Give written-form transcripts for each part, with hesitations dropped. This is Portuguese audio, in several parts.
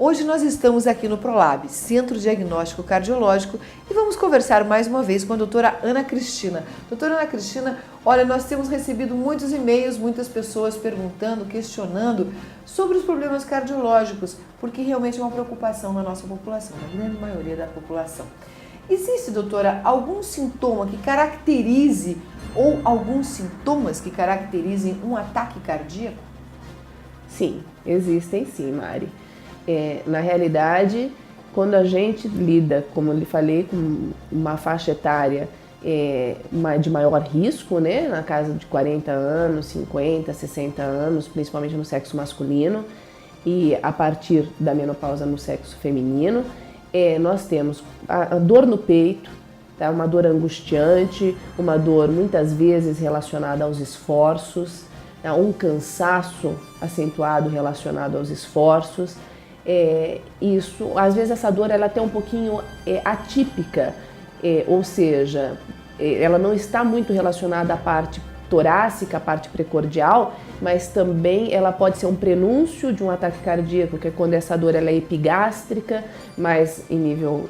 Hoje nós estamos aqui no Prolab, Centro Diagnóstico Cardiológico, e vamos conversar mais uma vez com a doutora Ana Cristina. Doutora Ana Cristina, olha, nós temos recebido muitos e-mails, muitas pessoas perguntando, questionando sobre os problemas cardiológicos, porque realmente é uma preocupação na nossa população, na grande maioria da população. Existe, doutora, algum sintoma que caracterize ou alguns sintomas que caracterizem um ataque cardíaco? Sim, existem sim, Mari. Na realidade, quando a gente lida, como eu lhe falei, com uma faixa etária de maior risco, né, na casa de 40 anos, 50, 60 anos, principalmente no sexo masculino, e a partir da menopausa no sexo feminino, nós temos a dor no peito, tá? Uma dor angustiante, uma dor muitas vezes relacionada aos esforços, tá? Um cansaço acentuado relacionado aos esforços. Isso, às vezes essa dor ela é até um pouquinho atípica, ou seja, ela não está muito relacionada à parte torácica, à parte precordial, mas também ela pode ser um prenúncio de um ataque cardíaco, que é quando essa dor ela é epigástrica, mas em nível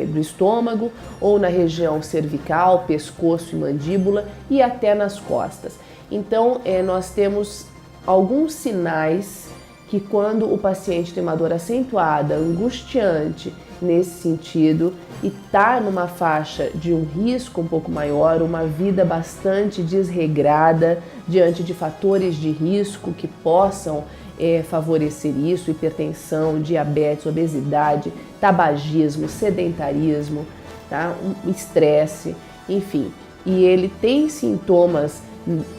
do estômago, ou na região cervical, pescoço e mandíbula, e até nas costas. Então, nós temos alguns sinais que quando o paciente tem uma dor acentuada, angustiante nesse sentido e está numa faixa de um risco um pouco maior, uma vida bastante desregrada diante de fatores de risco que possam favorecer isso, hipertensão, diabetes, obesidade, tabagismo, sedentarismo, tá? Estresse, enfim. E ele tem sintomas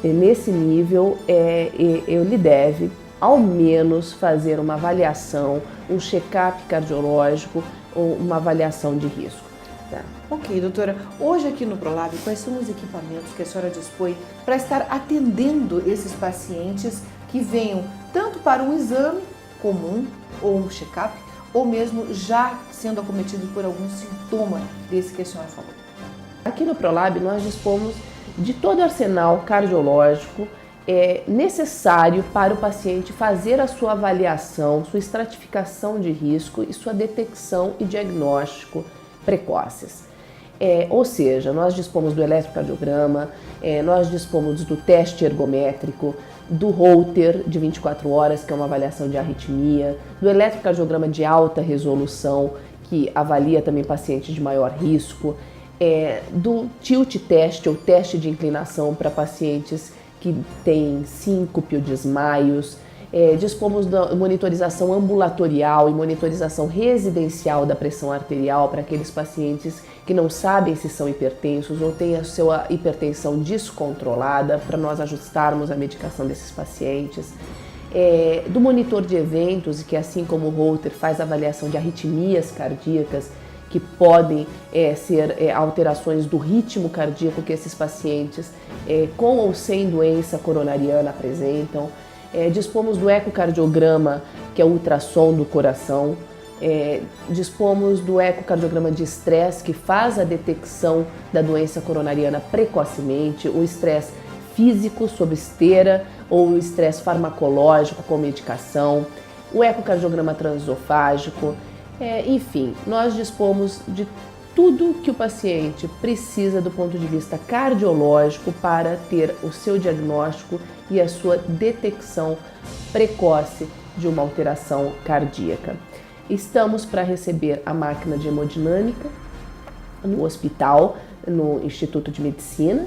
nesse nível, ele deve ao menos fazer uma avaliação, um check-up cardiológico ou uma avaliação de risco. Tá? Ok, doutora. Hoje aqui no Prolab, quais são os equipamentos que a senhora dispõe para estar atendendo esses pacientes que venham tanto para um exame comum ou um check-up, ou mesmo já sendo acometidos por algum sintoma desse que a senhora falou? Aqui no Prolab nós dispomos de todo o arsenal cardiológico necessário para o paciente fazer a sua avaliação, sua estratificação de risco e sua detecção e diagnóstico precoces. Ou seja, nós dispomos do eletrocardiograma, nós dispomos do teste ergométrico, do Holter de 24 horas, que é uma avaliação de arritmia, do eletrocardiograma de alta resolução, que avalia também pacientes de maior risco, do tilt test ou teste de inclinação para pacientes que têm síncope ou desmaios, dispomos da monitorização ambulatorial e monitorização residencial da pressão arterial para aqueles pacientes que não sabem se são hipertensos ou têm a sua hipertensão descontrolada, para nós ajustarmos a medicação desses pacientes. Do monitor de eventos, que assim como o Holter faz avaliação de arritmias cardíacas, que podem ser alterações do ritmo cardíaco que esses pacientes com ou sem doença coronariana apresentam. Dispomos do ecocardiograma, que é o ultrassom do coração. Dispomos do ecocardiograma de estresse, que faz a detecção da doença coronariana precocemente, o estresse físico sob esteira ou o estresse farmacológico com medicação, o ecocardiograma transesofágico. Enfim, nós dispomos de tudo que o paciente precisa do ponto de vista cardiológico para ter o seu diagnóstico e a sua detecção precoce de uma alteração cardíaca. Estamos para receber a máquina de hemodinâmica no hospital, no Instituto de Medicina,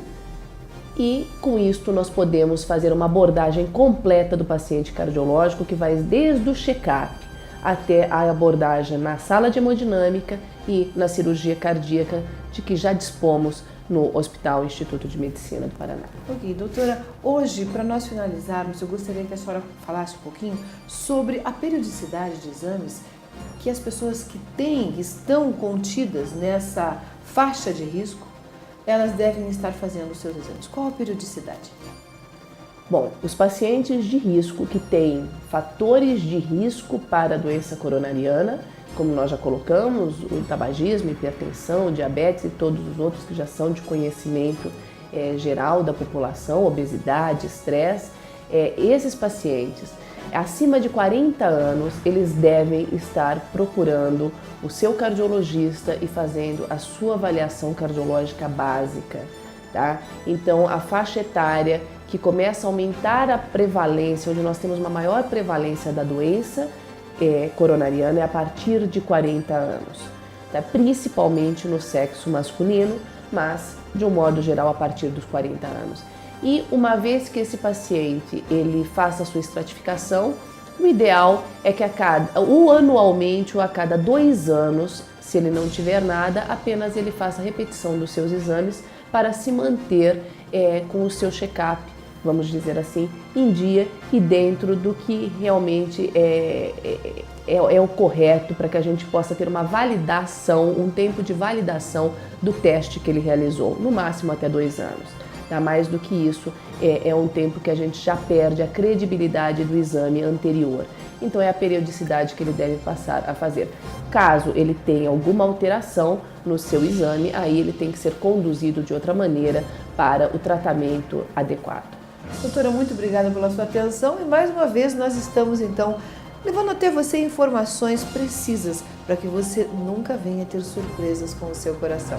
e com isto nós podemos fazer uma abordagem completa do paciente cardiológico, que vai desde o check-up até a abordagem na sala de hemodinâmica e na cirurgia cardíaca, de que já dispomos no Hospital Instituto de Medicina do Paraná. Ok, doutora, hoje, para nós finalizarmos, eu gostaria que a senhora falasse um pouquinho sobre a periodicidade de exames que as pessoas que estão contidas nessa faixa de risco, elas devem estar fazendo os seus exames. Qual a periodicidade? Bom, os pacientes de risco que têm fatores de risco para a doença coronariana, como nós já colocamos, o tabagismo, hipertensão, diabetes e todos os outros que já são de conhecimento geral da população, obesidade, estresse, esses pacientes acima de 40 anos, eles devem estar procurando o seu cardiologista e fazendo a sua avaliação cardiológica básica, tá? Então, a faixa etária que começa a aumentar a prevalência, onde nós temos uma maior prevalência da doença coronariana, é a partir de 40 anos, tá? Principalmente no sexo masculino, mas de um modo geral a partir dos 40 anos. E uma vez que esse paciente ele faça a sua estratificação, o ideal é que anualmente ou a cada 2 anos, se ele não tiver nada, apenas ele faça a repetição dos seus exames para se manter com o seu check-up, vamos dizer assim, em dia e dentro do que realmente é o correto para que a gente possa ter uma validação, um tempo de validação do teste que ele realizou, no máximo até 2 anos. Tá? Mais do que isso, é um tempo que a gente já perde a credibilidade do exame anterior. Então é a periodicidade que ele deve passar a fazer. Caso ele tenha alguma alteração no seu exame, aí ele tem que ser conduzido de outra maneira para o tratamento adequado. Doutora, muito obrigada pela sua atenção e mais uma vez nós estamos então levando até você informações precisas para que você nunca venha ter surpresas com o seu coração.